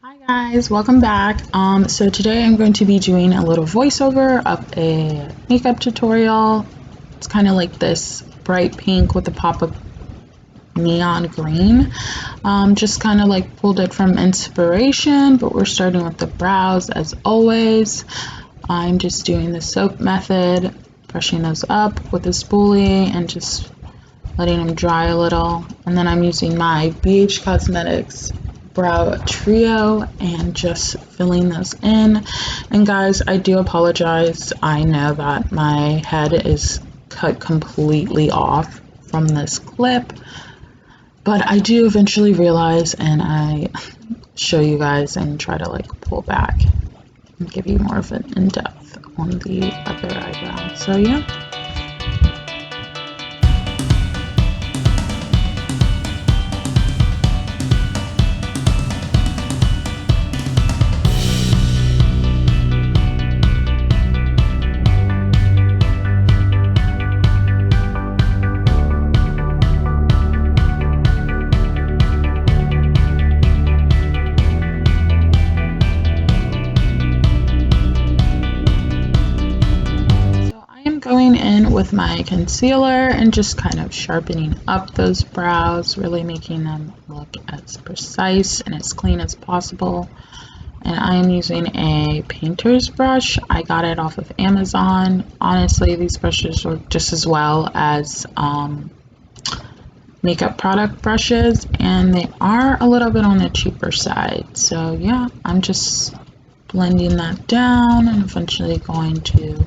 Hi guys, welcome back. So today I'm going to be doing a little voiceover of a makeup tutorial. It's kind of like this bright pink with a pop of neon green. Just kind of like pulled it from inspiration, but we're starting with the brows as always. I'm just doing the soap method, brushing those up with a spoolie and just letting them dry a little. And then I'm using my BH Cosmetics brow trio and just filling those in. And guys, I do apologize. I know that my head is cut completely off from this clip, but I do eventually realize, and I show you guys and try to like pull back and give you more of an in-depth on the other eyebrow. So yeah. Going in with my concealer and just kind of sharpening up those brows, really making them look as precise and as clean as possible. And I am using a painter's brush. I got it off of Amazon. Honestly, these brushes work just as well as makeup product brushes, and they are a little bit on the cheaper side. So yeah, I'm just blending that down and eventually going to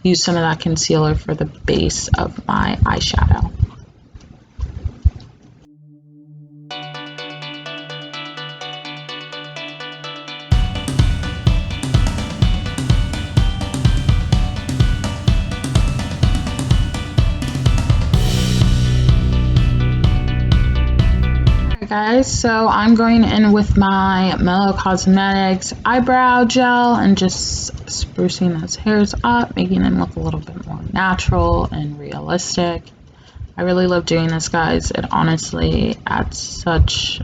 use some of that concealer for the base of my eyeshadow. Guys, so I'm going in with my Mellow Cosmetics eyebrow gel and just sprucing those hairs up, making them look a little bit more natural and realistic. I really love doing this, guys. It honestly adds such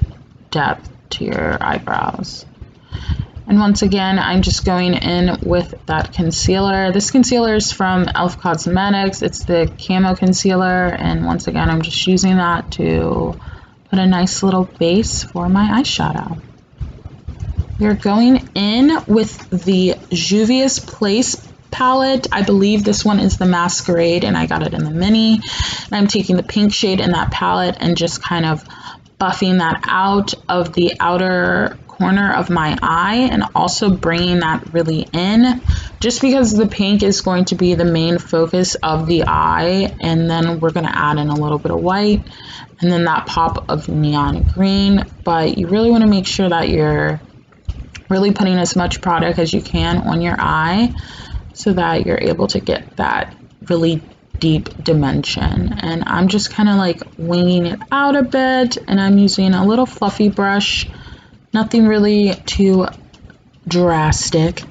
depth to your eyebrows. And once again, I'm just going in with that concealer. This concealer is from e.l.f. Cosmetics. It's the Camo Concealer, and once again, I'm just using that to put a nice little base for my eyeshadow. We're going in with the Juvia'S Place palette. I believe this one is the Masquerade, and I got it in the mini. And I'm taking the pink shade in that palette and just kind of buffing that out of the outer corner of my eye, and also bringing that really in, just because the pink is going to be the main focus of the eye, and then we're going to add in a little bit of white and then that pop of neon green. But you really want to make sure that you're really putting as much product as you can on your eye so that you're able to get that really deep dimension. And I'm just kind of like winging it out a bit, and I'm using a little fluffy brush, nothing really too drastic.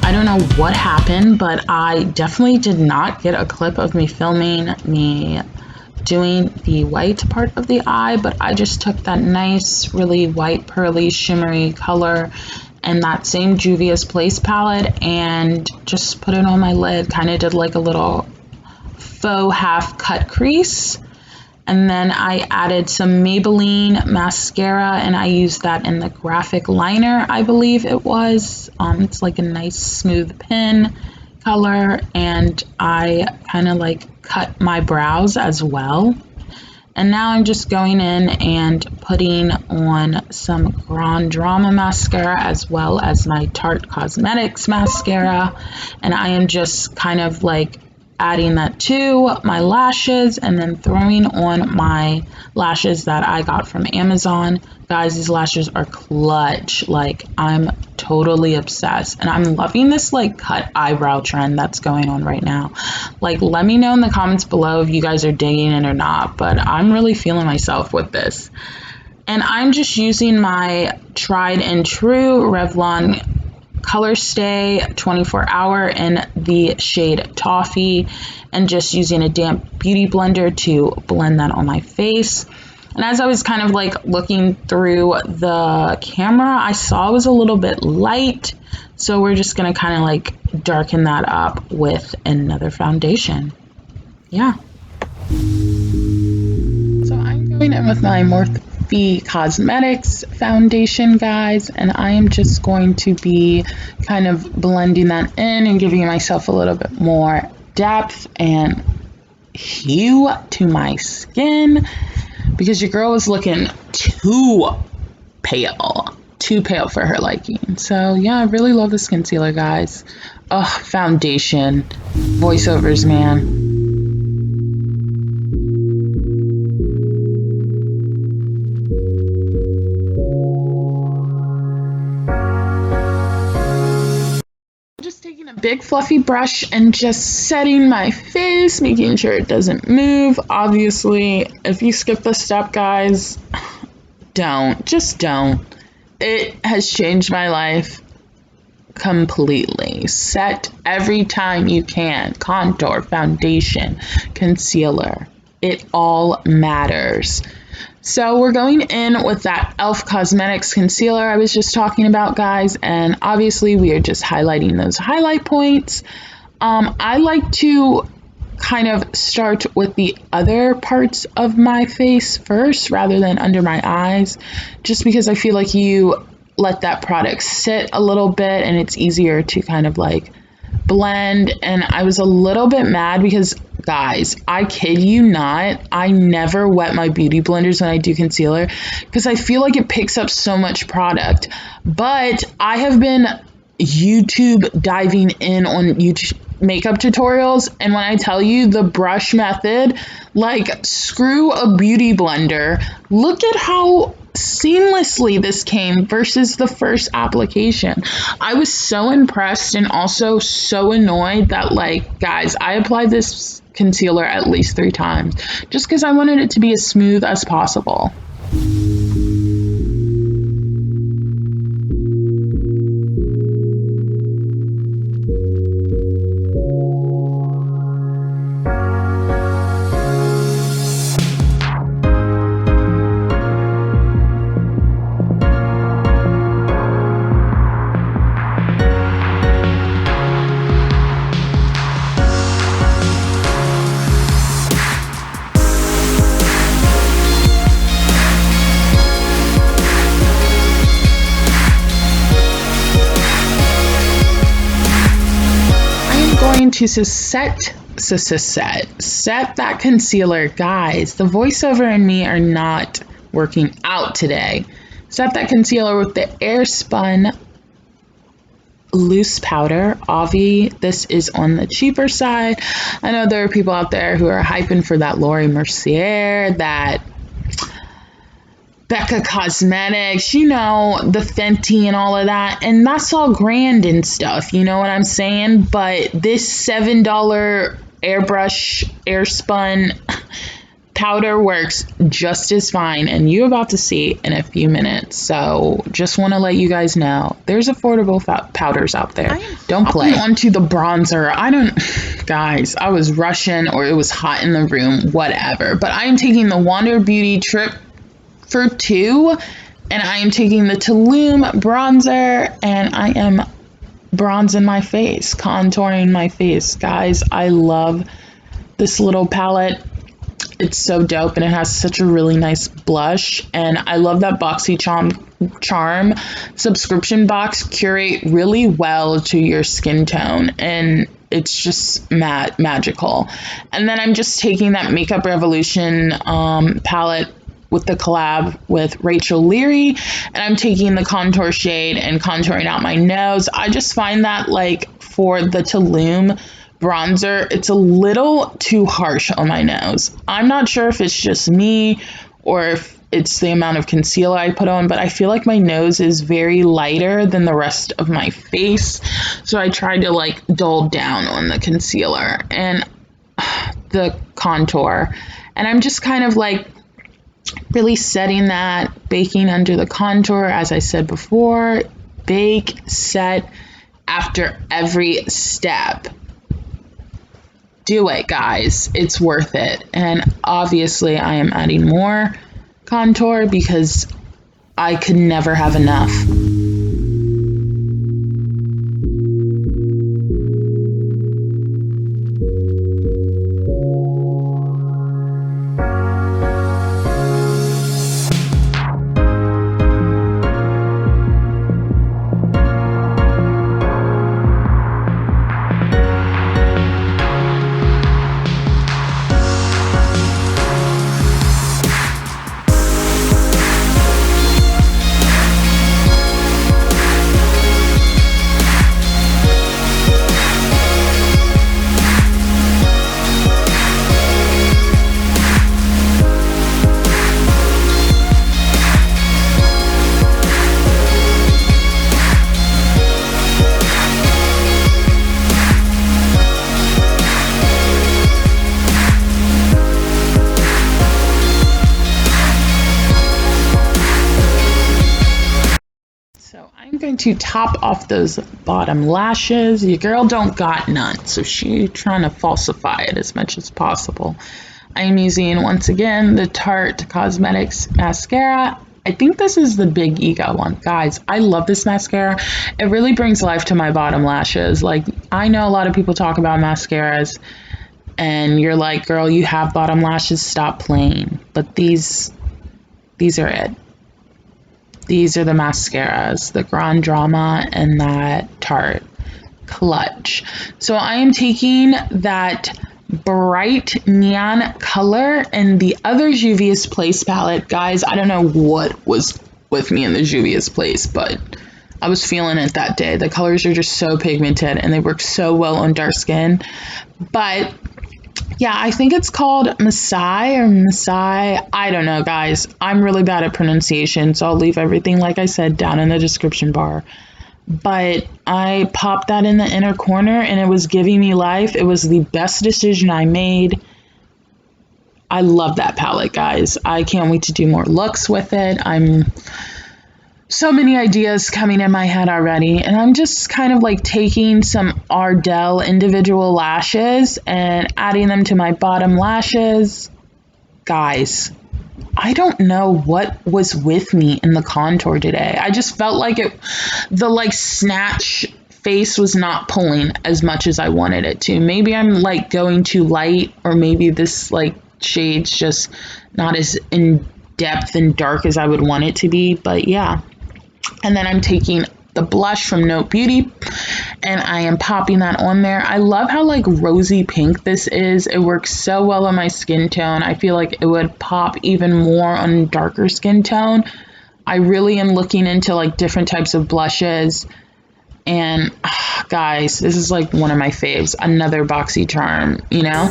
I don't know what happened, but I definitely did not get a clip of me filming me doing the white part of the eye, but I just took that nice, really white, pearly, shimmery color and that same Juvia'S Place palette and just put it on my lid, kind of did like a little faux half cut crease. And then I added some Maybelline mascara, and I used that in the graphic liner, I believe it was. It's like a nice smooth pin color, and I kind of like cut my brows as well. And now I'm just going in and putting on some Grand Drama mascara as well as my Tarte Cosmetics mascara, and I am just kind of like adding that to my lashes and then throwing on my lashes that I got from Amazon. Guys, these lashes are clutch. Like, I'm totally obsessed, and I'm loving this like cut eyebrow trend that's going on right now. Like, let me know in the comments below if you guys are digging it or not, but I'm really feeling myself with this. And I'm just using my tried and true Revlon Color Stay 24 Hour in the shade Toffee, and just using a damp beauty blender to blend that on my face. And as I was kind of like looking through the camera, I saw it was a little bit light. So we're just going to kind of like darken that up with another foundation. Yeah. So I'm going in with my Morphe Cosmetics foundation, guys, and I am just going to be kind of blending that in and giving myself a little bit more depth and hue to my skin, because your girl was looking too pale for her liking. So yeah, I really love this concealer, guys. Oh, foundation, voiceovers, man. Just taking a big fluffy brush and just setting my face, making sure it doesn't move. Obviously, if you skip this step, guys, just don't. It has changed my life completely. Set every time you can. Contour, foundation, concealer. It all matters. So we're going in with that e.l.f. Cosmetics concealer I was just talking about, guys, and obviously we are just highlighting those highlight points. I like to kind of start with the other parts of my face first rather than under my eyes, just because I feel like you let that product sit a little bit and it's easier to kind of like blend. And I was a little bit mad because, guys, I kid you not, I never wet my beauty blenders when I do concealer because I feel like it picks up so much product. But I have been YouTube diving in on YouTube makeup tutorials, and when I tell you the brush method, like, screw a beauty blender. Look at how seamlessly this came versus the first application. I was so impressed and also so annoyed that, like, guys, I applied this concealer at least 3 times just because I wanted it to be as smooth as possible. To set that concealer, guys. The voiceover and me are not working out today. Set that concealer with the Airspun loose powder. Obvi, this is on the cheaper side. I know there are people out there who are hyping for that Laura Mercier, that Becca Cosmetics, you know, the Fenty and all of that, and that's all grand and stuff, you know what I'm saying? But this $7 airbrush Airspun powder works just as fine, and you're about to see in a few minutes. So just want to let you guys know there's affordable powders out there. Don't play. Onto the bronzer. Guys, I was rushing, or it was hot in the room, whatever, but I am taking the Wander Beauty Trip for 2, and I am taking the Tulum bronzer, and I am bronzing my face, contouring my face. Guys, I love this little palette. It's so dope, and it has such a really nice blush, and I love that BoxyCharm subscription box curate really well to your skin tone, and it's just magical. And then I'm just taking that Makeup Revolution palette with the collab with Rachel Leary, and I'm taking the contour shade and contouring out my nose. I just find that, like, for the Tulum bronzer, it's a little too harsh on my nose. I'm not sure if it's just me or if it's the amount of concealer I put on, but I feel like my nose is very lighter than the rest of my face, so I tried to, like, dull down on the concealer and the contour, and I'm just kind of like really setting that, baking under the contour, as I said before. Bake, set, after every step. Do it, guys. It's worth it. And obviously I am adding more contour because I could never have enough. To top off those bottom lashes. Your girl don't got none, so she trying to falsify it as much as possible. I am using, once again, the Tarte Cosmetics mascara. I think this is the Big Ego one. Guys, I love this mascara. It really brings life to my bottom lashes. Like, I know a lot of people talk about mascaras and you're like, girl, you have bottom lashes, stop playing. But these are it. These are the mascaras, the Grand Drama and that Tarte Clutch. So I am taking that bright neon color in the other Juvia'S Place palette. Guys, I don't know what was with me in the Juvia'S Place, but I was feeling it that day. The colors are just so pigmented and they work so well on dark skin. But yeah, I think it's called Masai. I don't know, guys. I'm really bad at pronunciation, so I'll leave everything, like I said, down in the description bar. But I popped that in the inner corner and it was giving me life. It was the best decision I made. I love that palette, guys. I can't wait to do more looks with it. So many ideas coming in my head already, and I'm just kind of like taking some Ardell individual lashes and adding them to my bottom lashes. Guys, I don't know what was with me in the contour today. I just felt like the like snatch face was not pulling as much as I wanted it to. Maybe I'm like going too light, or maybe this like shade's just not as in depth and dark as I would want it to be, but yeah. And then I'm taking the blush from Note Beauty and I am popping that on there. I love how like rosy pink this is. It works so well on my skin tone. I feel like it would pop even more on darker skin tone. I really am looking into like different types of blushes. And guys, this is like one of my faves. Another BoxyCharm, you know?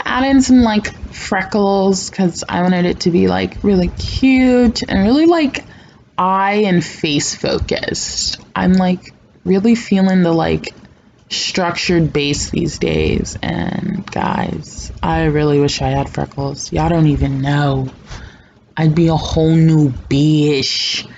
Add in some like freckles because I wanted it to be like really cute and really like eye and face focused. I'm like really feeling the like structured base these days, and guys, I really wish I had freckles. Y'all don't even know. I'd be a whole new bitch.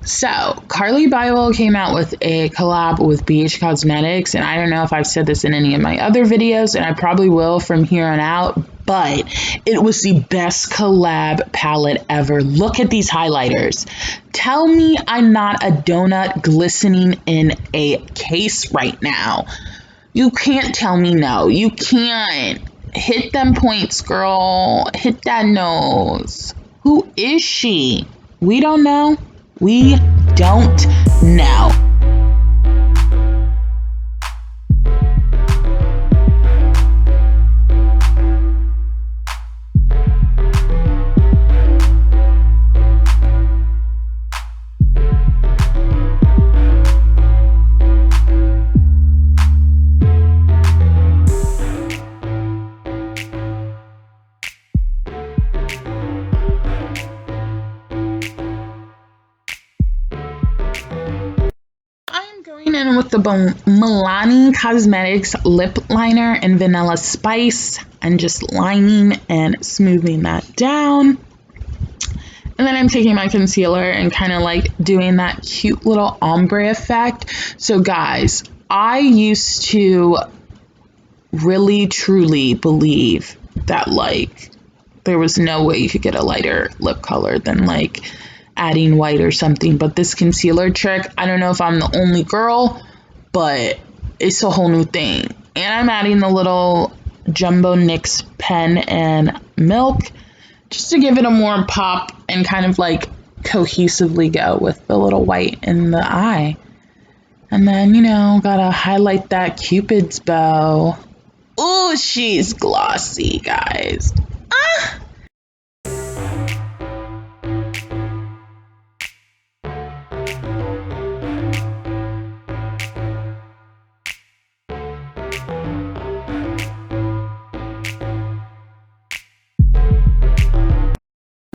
So, Carly Bible came out with a collab with BH Cosmetics, and I don't know if I've said this in any of my other videos, and I probably will from here on out, but it was the best collab palette ever. Look at these highlighters. Tell me I'm not a donut glistening in a case right now. You can't tell me no. You can't. Hit them points, girl. Hit that nose. Who is she? We don't know. We don't know. Going in with the Milani Cosmetics lip liner in Vanilla Spice and just lining and smoothing that down. And then I'm taking my concealer and kind of like doing that cute little ombre effect. So guys, I used to really truly believe that like there was no way you could get a lighter lip color than like adding white or something. But this concealer trick, I don't know if I'm the only girl, but it's a whole new thing. And I'm adding the little Jumbo NYX pen and milk just to give it a more pop and kind of like cohesively go with the little white in the eye. And then, you know, gotta highlight that Cupid's bow. Ooh, she's glossy, guys. Ah!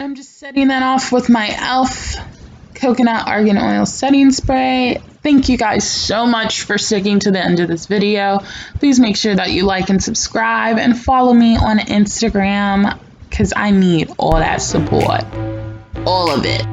I'm just setting that off with my e.l.f. coconut argan oil setting spray. Thank you guys so much for sticking to the end of this video. Please make sure that you like and subscribe and follow me on Instagram because I need all that support. All of it.